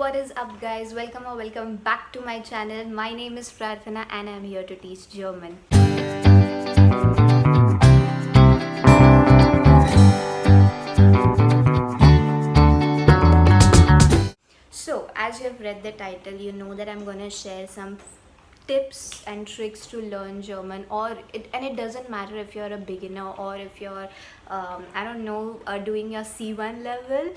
What is up guys, welcome back to my channel. My name is Prarthana and I'm here to teach German. So as you have read the title, you know that I'm gonna share some tips and tricks to learn German, and it doesn't matter if you're a beginner or if you're I don't know, doing your C1 level.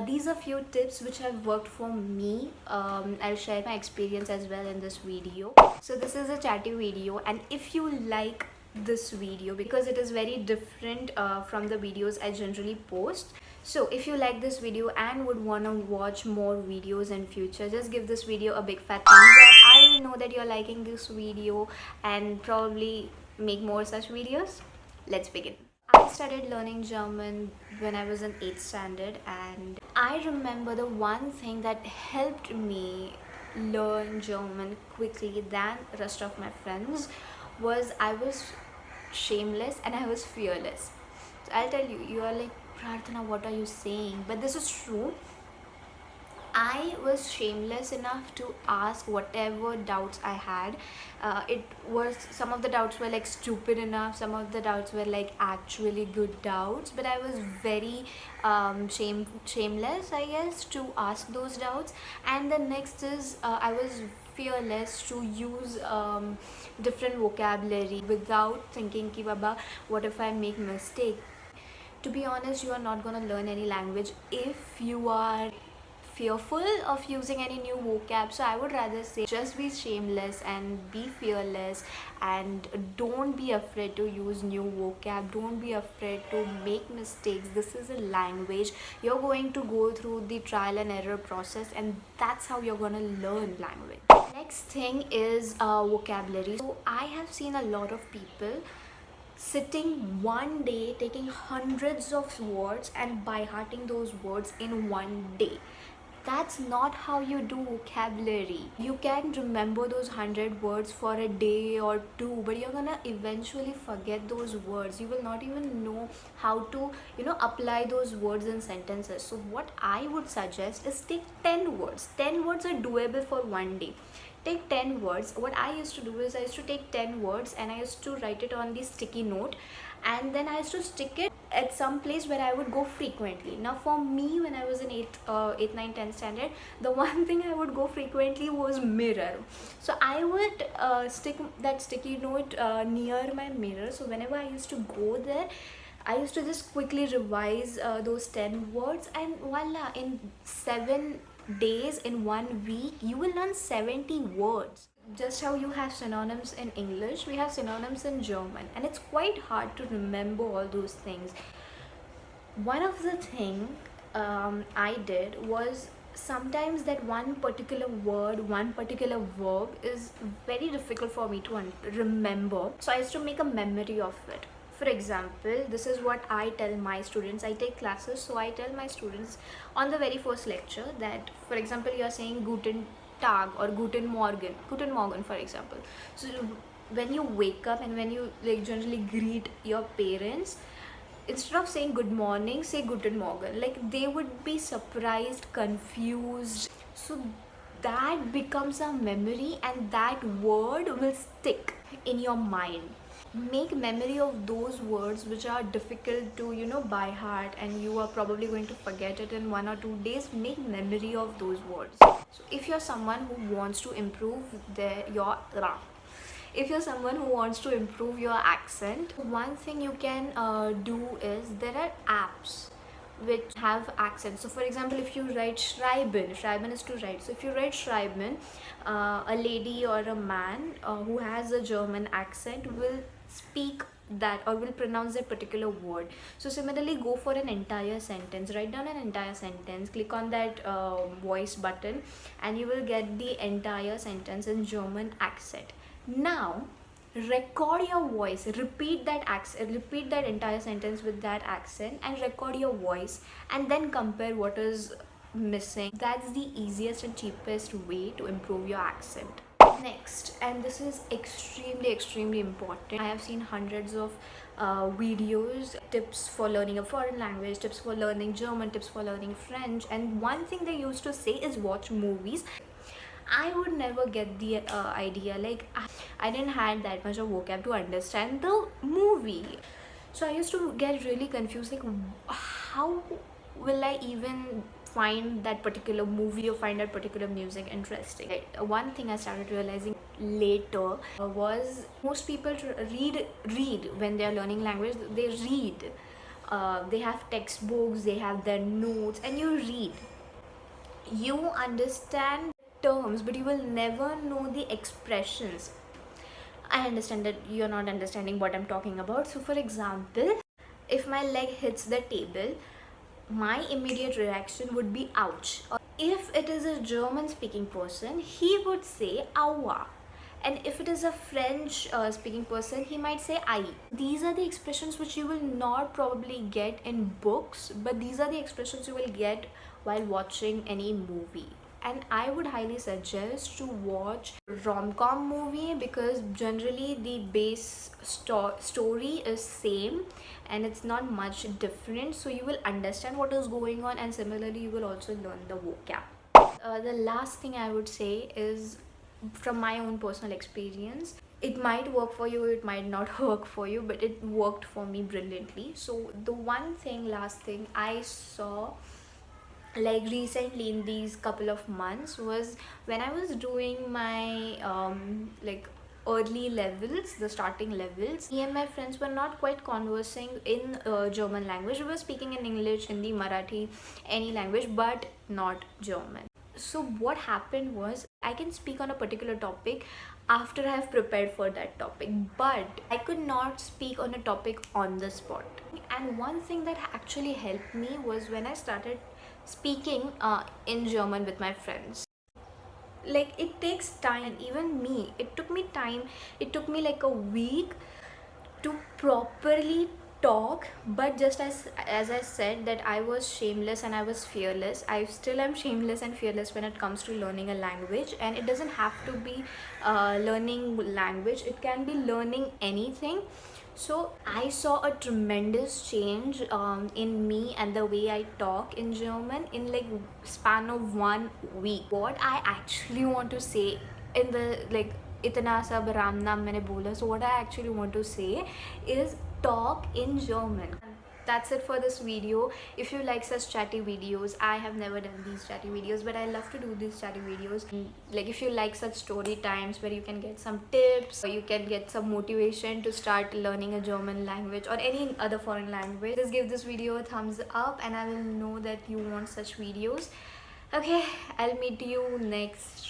These are few tips which have worked for me. I'll share my experience as well in this video. So this is a chatty video, and if you like this video, because it is very different from the videos I generally post. So if you like this video and would want to watch more videos in future, just give this video a big fat thumbs up. I will know that you're liking this video and probably make more such videos. Let's begin. I started learning German when I was in 8th standard, and I remember the one thing that helped me learn German quickly than rest of my friends was I was shameless and I was fearless. So I'll tell you, you are like, Prarthana, what are you saying? But this is true. I was shameless enough to ask whatever doubts I had. It was, some of the doubts were like stupid enough, some of the doubts were like actually good doubts, but I was very shameless, I guess, to ask those doubts. And the next is I was fearless to use different vocabulary without thinking ki baba, what if I make mistake. To be honest, you are not going to learn any language if you are fearful of using any new vocab. So I would rather say just be shameless and be fearless, and don't be afraid to use new vocab. Don't be afraid to make mistakes. This is a language. You're going to go through the trial and error process, and that's how you're going to learn language. Next thing is vocabulary. So I have seen a lot of people sitting one day taking hundreds of words and by hearting those words in one day. That's not how you do vocabulary. You can remember those 100 words for a day or two, but you're gonna eventually forget those words. You will not even know how to, apply those words in sentences. So what I would suggest is take 10 words. 10 words are doable for one day. Take 10 words. What I used to do is I used to take 10 words and I used to write it on the sticky note, and then I used to stick it at some place where I would go frequently. Now for me, when I was in 8th, 9th, 10th standard, the one thing I would go frequently was mirror. So I would stick that sticky note near my mirror. So whenever I used to go there, I used to just quickly revise those 10 words, and voila, in 7 days, in 1 week, you will learn 70 words. Just how you have synonyms in English, we have synonyms in German, and it's quite hard to remember all those things. One of the thing I did was, sometimes that one particular word, one particular verb is very difficult for me to remember. So I used to make a memory of it. For example, this is what I tell my students. I take classes, so I tell my students on the very first lecture that, for example, you are saying Guten Tag or Guten Morgen, for example. So when you wake up and when you like generally greet your parents, instead of saying good morning, say Guten Morgen. Like, they would be surprised, confused. So that becomes a memory, and that word will stick in your mind. Make memory of those words which are difficult to by heart, and you are probably going to forget it in 1 or 2 days. Make memory of those words. So if you're someone who wants to improve if you're someone who wants to improve your accent, one thing you can do is, there are apps which have accents. So for example, if you write schreiben is to write. So if you write schreiben, a lady or a man who has a German accent will speak that or will pronounce that particular word. So similarly, go for an entire sentence, write down an entire sentence, click on that voice button, and you will get the entire sentence in German accent. Now record your voice, repeat that entire sentence with that accent, and record your voice, and then compare what is missing. That's the easiest and cheapest way to improve your accent. Next, and this is extremely important, I have seen hundreds of videos, tips for learning a foreign language, tips for learning German, tips for learning French. And one thing they used to say is watch movies. I would never get the idea, like I didn't had that much of vocab to understand the movie. So I used to get really confused, like how will I even find that particular movie or find that particular music interesting. One thing I started realizing later was most people read when they are learning language. They read, they have textbooks, they have their notes, and you read. You understand terms, but you will never know the expressions. I understand that you're not understanding what I'm talking about. So for example, if my leg hits the table, my immediate reaction would be ouch. If it is a German speaking person, he would say aua. And if it is a French speaking person, he might say I. These are the expressions which you will not probably get in books, but these are the expressions you will get while watching any movie. And I would highly suggest to watch rom-com movie, because generally the base story is same and it's not much different, so you will understand what is going on, and similarly you will also learn the vocab. The last thing I would say is, from my own personal experience, it might work for you, it might not work for you, but it worked for me brilliantly. So the last thing I saw like recently in these couple of months was when I was doing my like early levels, the starting levels. Me and my friends were not quite conversing in German language. We were speaking in English, Hindi, Marathi, any language, but not German. So what happened was, I can speak on a particular topic after I have prepared for that topic, but I could not speak on a topic on the spot. And one thing that actually helped me was when I started speaking in German with my friends. Like, it takes time. Even me, it took me time. It took me like a week to properly talk, but just as I said that I was shameless and I was fearless, I still am shameless and fearless when it comes to learning a language. And it doesn't have to be learning language, it can be learning anything. So I saw a tremendous change in me and the way I talk in German in like span of 1 week. What I actually want to say in the like इतना सब राम नाम मैंने बोला, so what I actually want to say is talk in German. That's it for this video. If you like such chatty videos, I have never done these chatty videos, but I love to do these chatty videos. Like, if you like such story times where you can get some tips or you can get some motivation to start learning a German language or any other foreign language, just give this video a thumbs up and I will know that you want such videos. Okay, I'll meet you next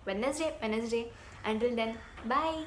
Wednesday. Until then, bye.